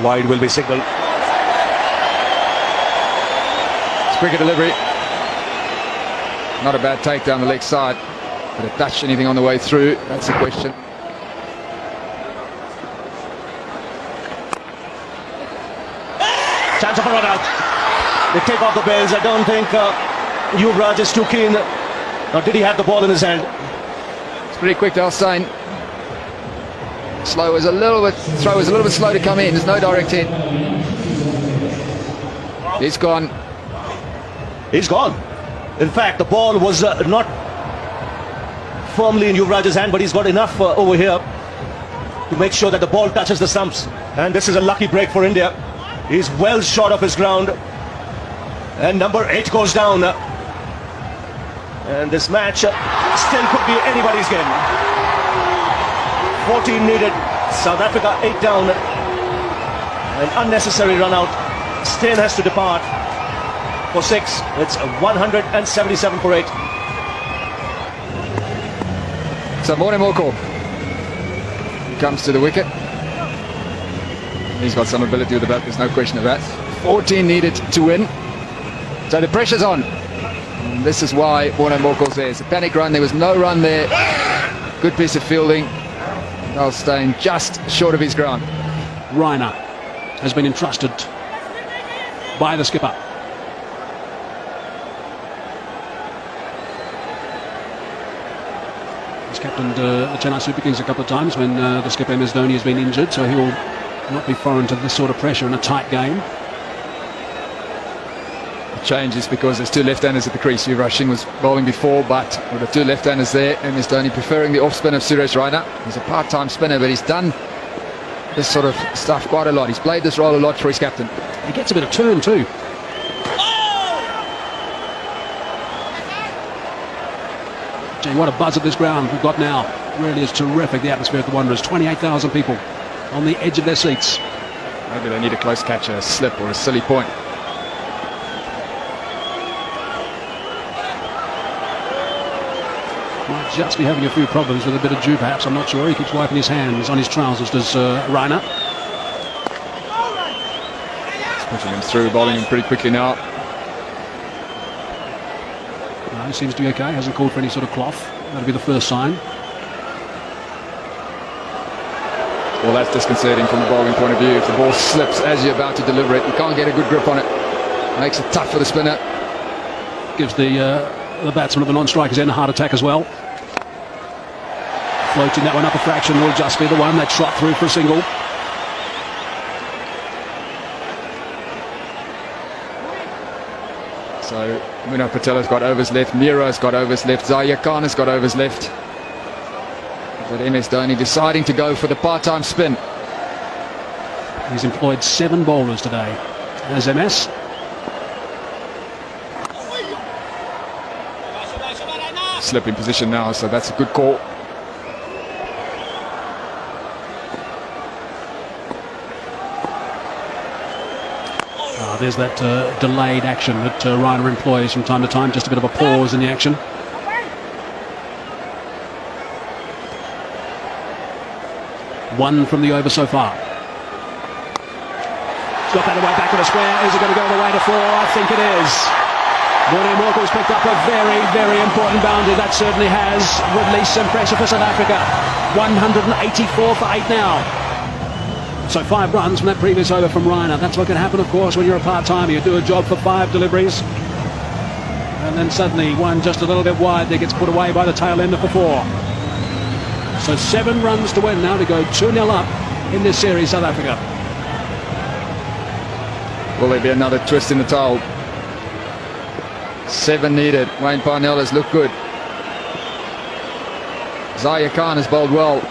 Wide will be signalled. It's quicker delivery. Not a bad take down the leg side. But it touched anything on the way through? That's the question. Chance of a run out. They take off the bells. I don't think Yuvraj is too keen. Or did he have the ball in his hand? It's pretty quick, Dalstein. Throw is a little bit slow to come in. There's no direct hit. He's gone. He's gone. In fact, the ball was not firmly in Yuvraj's hand, but he's got enough over here to make sure that the ball touches the stumps. And this is a lucky break for India. He's well short of his ground. And number 8 goes down. And this match still could be anybody's game. 14 needed. South Africa 8 down. An unnecessary run out. Steyn has to depart for 6. It's 177 for 8. So Morne Morkel comes to the wicket. He's got some ability with the bat, there's no question of that. 14 needed to win. So the pressure's on. And this is why Morne Morkel's there. It's a panic run, there was no run there. Good piece of fielding. Dalstein just short of his ground. Raina has been entrusted by the skipper. He's captained the Chennai Super Kings a couple of times when the skipper MS Dhoni has been injured, so he'll not be foreign to this sort of pressure in a tight game. The change is because there's 2 left-handers at the crease. Yuvraj Singh was bowling before, but with the 2 left-handers there, MS Dhoni preferring the off-spin of Suresh Raina. He's a part-time spinner, but he's done this sort of stuff quite a lot. He's played this role a lot for his captain. He gets a bit of turn too. Gee, what a buzz at this ground we've got now. Really is terrific, the atmosphere at the Wanderers. 28,000 people on the edge of their seats. Maybe they need a close catch, a slip or a silly point. Might just be having a few problems with a bit of dew perhaps, I'm not sure. He keeps wiping his hands on his trousers, does Raina. Pushing him through, bowling him pretty quickly now. No, he seems to be okay, hasn't called for any sort of cloth. That'll be the first sign. Well, that's disconcerting from a bowling point of view. If the ball slips as you're about to deliver it, you can't get a good grip on it. Makes it tough for the spinner. Gives the batsman of the non-strikers end a heart attack as well. Floating that one up a fraction will just be the one that shot through for a single. So Munaf Patel's got overs left, Mira's got overs left, Zaia Khan has got overs left. But MS Dhoni deciding to go for the part-time spin. He's employed 7 bowlers today as MS. Slip in position now, so that's a good call. There's that delayed action that Raina employs from time to time, just a bit of a pause in the action. One from the over so far. He's got that away back of the square. Is it going to go the way to 4? I think it is. Morne Morkel's picked up a very, very important boundary. That certainly has released some pressure for South Africa. 184 for 8 now. So 5 runs from that previous over from Raina. That's what can happen, of course, when you're a part-timer. You do a job for 5 deliveries. And then suddenly one just a little bit wide that gets put away by the tail ender for 4. So 7 runs to win now to go 2-0 up in this series, South Africa. Will there be another twist in the towel? 7 needed. Wayne Parnell has looked good. Zaia Khan has bowled well.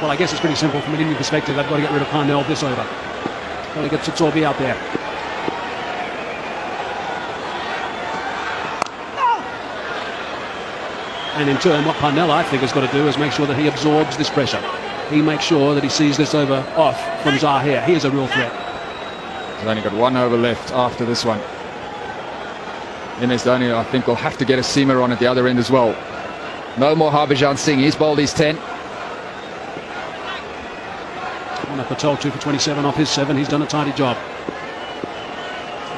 Well, I guess it's pretty simple from an Indian perspective. They've got to get rid of Parnell this over. Got to get Sitsolvi out there. And in turn, what Parnell, I think, has got to do is make sure that he absorbs this pressure. He makes sure that he sees this over off from Zahir. He is a real threat. He's only got 1 over left after this one. MS Dhoni, I think, will have to get a seamer on at the other end as well. No more Harbhajan Singh. He's bowled his 10. Patel 2 for 27 off his 7. He's done a tidy job.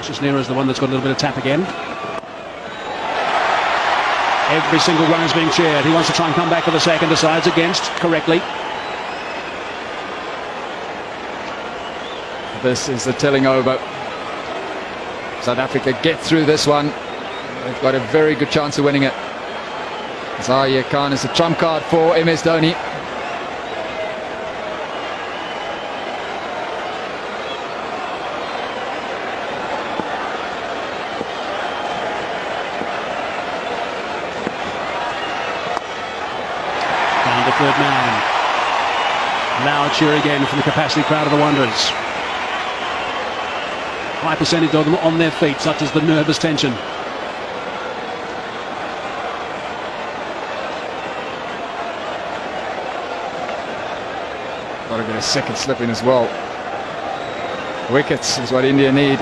Cisnero is the one that's got a little bit of tap again. Every single run is being cheered. He wants to try and come back for the second. Decides against correctly. This is the telling over. South Africa get through this one. They've got a very good chance of winning it. Zaire Khan is the trump card for MS Dhoni. Down to third man. Loud cheer again from the capacity crowd of the Wanderers. High percentage of them on their feet, such as the nervous tension. Got to get a second slip in as well. Wickets is what India need.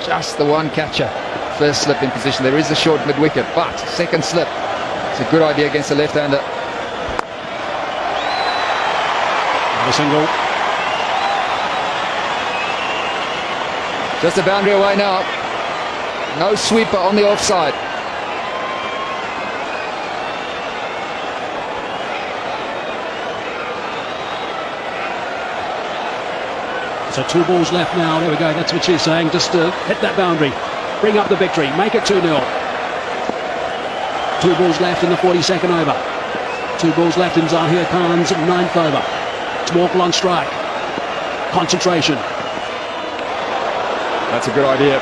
Just the one catcher. First slip in position. There is a short mid-wicket, but second slip. It's a good idea against the left-hander. A single. Just a boundary away now. No sweeper on the offside. So 2 balls left now. There we go. That's what she's saying. Just hit that boundary. Bring up the victory. Make it 2-0. 2 balls left in the 42nd over. 2 balls left in Zaire Khan's 9th over. It's Morkel on strike. Concentration. That's a good idea.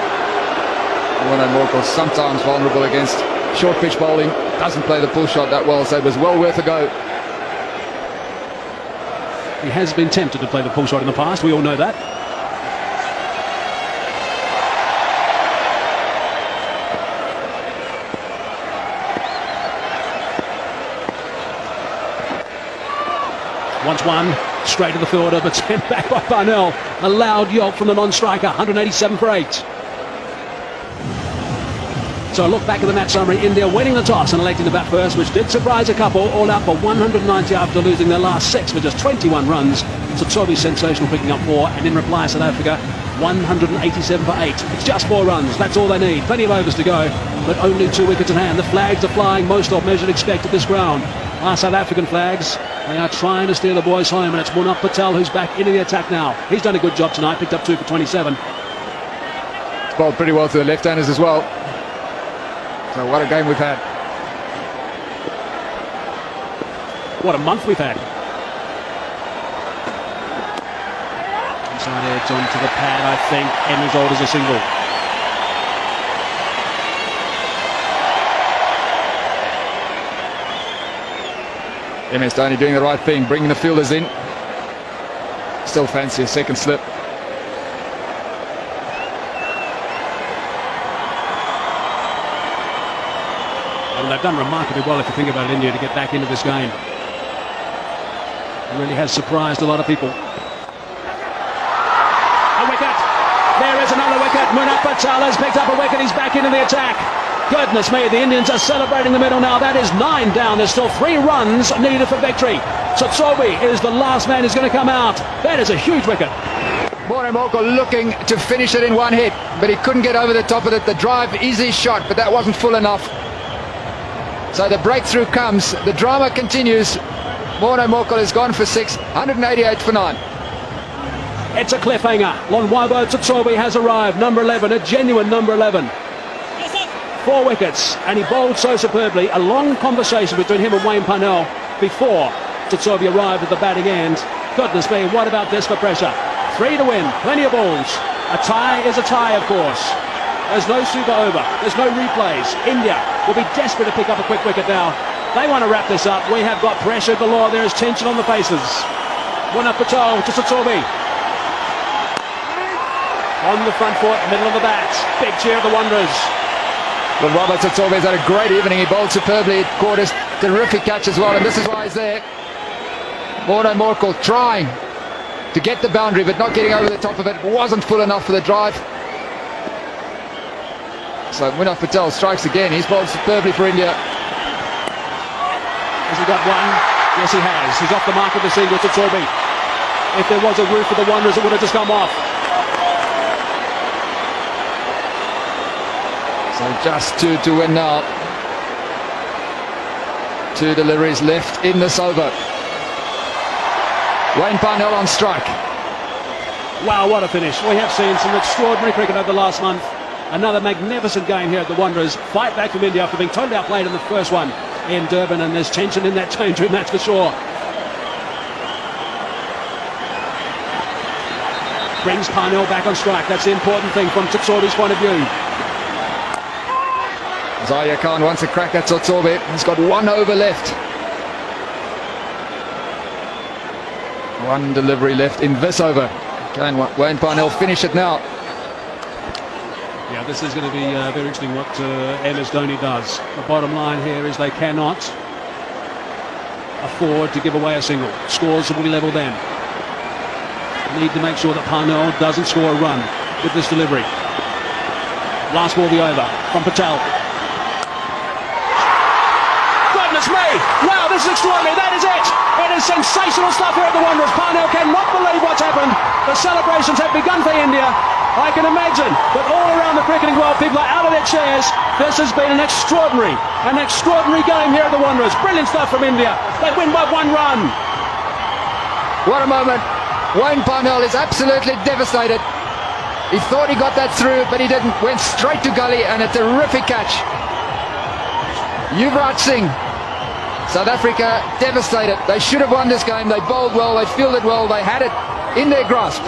Warner Morkel sometimes vulnerable against short pitch bowling. Doesn't play the pull shot that well, so it was well worth a go. He has been tempted to play the pull shot in the past. We all know that. Once one, straight to the fielder, but sent back by Parnell. A loud yelp from the non-striker, 187 for 8. So a look back at the match summary. India winning the toss and electing to bat first, which did surprise a couple, all out for 190 after losing their last 6 for just 21 runs. Tsotsobe sensational, picking up 4, and in reply South Africa 187 for 8. It's just 4 runs, that's all they need. Plenty of overs to go, but only 2 wickets in hand. The flags are flying, most of measured expect at this ground. Our South African flags, they are trying to steer the boys home, and it's Munaf Patel who's back into the attack now. He's done a good job tonight, picked up 2 for 27. It's bowled pretty well to the left-handers as well. So what a game we've had. What a month we've had. Inside edge onto the pad, I think. End result is a single. MS Dhoni doing the right thing, bringing the fielders in. Still fancy a second slip. Well, they've done remarkably well, if you think about it, India, to get back into this game. It really has surprised a lot of people. A wicket. There is another wicket. Munaf Patel has picked up a wicket. He's back into the attack. Goodness me, the Indians are celebrating the middle now. That is 9 down. There's still 3 runs needed for victory. Tsotsobe is the last man who's going to come out. That is a huge wicket. Warner Morkel looking to finish it in one hit, but he couldn't get over the top of it. The drive is his shot, but that wasn't full enough. So the breakthrough comes. The drama continues. Warner Morkel has gone for 6, 188 for 9. It's a cliffhanger. Lonwabo Tsotsobe has arrived. Number 11, a genuine number 11. 4 wickets, and he bowled so superbly. A long conversation between him and Wayne Parnell before Tsotsobe arrived at the batting end. Goodness me, what about this for pressure? 3 to win, plenty of balls. A tie is a tie, of course. There's no super over, there's no replays. India will be desperate to pick up a quick wicket now. They want to wrap this up. We have got pressure galore. There is tension on the faces. Munaf Patel to Tsotsobe. On the front foot, middle of the bat. Big cheer of the Wanderers. But Robert Tsotsobe has had a great evening. He bowled superbly. Caught a terrific catch as well, and this is why he's there. Warner Morkel trying to get the boundary, but not getting over the top of it. Wasn't full enough for the drive. So Munaf Patel strikes again. He's bowled superbly for India. Has he got one? Yes, he has. He's off the mark of the single. Tsotsobe. If there was a roof for the Wanderers, it would have just come off. So just two to win now. 2 deliveries left in this over. Wayne Parnell on strike. Wow, what a finish. We have seen some extraordinary cricket over the last month. Another magnificent game here at the Wanderers. Fight back from India after being totally outplayed in the first one in Durban, and there's tension in that change room, that's for sure. Brings Parnell back on strike. That's the important thing from Tsorbei's point of view. Zaire Khan wants a crack at Tsorbei. He's got 1 over left. 1 delivery left in this over. Can Wayne Parnell finish it now? Yeah, this is going to be very interesting what MS Dhoni does. The bottom line here is they cannot afford to give away a single. Scores will be level then. Need to make sure that Parnell doesn't score a run with this delivery. Last ball the over from Patel. Goodness me! Wow, this is extraordinary. That is it! It is sensational stuff here at the Wanderers. Parnell cannot believe what's happened. The celebrations have begun for India. I can imagine that all around the cricketing world people are out of their chairs. This has been an extraordinary game here at the Wanderers. Brilliant stuff from India. They win by 1 run. What a moment. Wayne Parnell is absolutely devastated. He thought he got that through, but he didn't. Went straight to gully, and a terrific catch. Yuvraj Singh, South Africa devastated. They should have won this game. They bowled well, they fielded well, they had it in their grasp.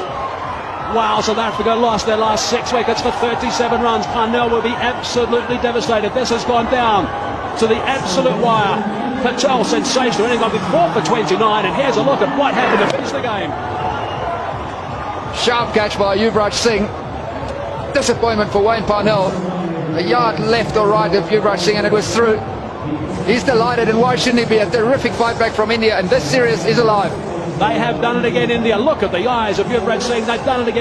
Wow, South Africa lost their last 6 wickets for 37 runs. Parnell will be absolutely devastated. This has gone down to the absolute wire. Patel, sensational, only got 4 for 29, and here's a look at what happened to finish the game. Sharp catch by Yuvraj Singh. Disappointment for Wayne Parnell. A yard left or right of Yuvraj Singh, and it was through. He's delighted, and why shouldn't he be? A terrific fight back from India, and this series is alive. They have done it again, India. Look at the eyes of Yuvraj Singh. They've done it again.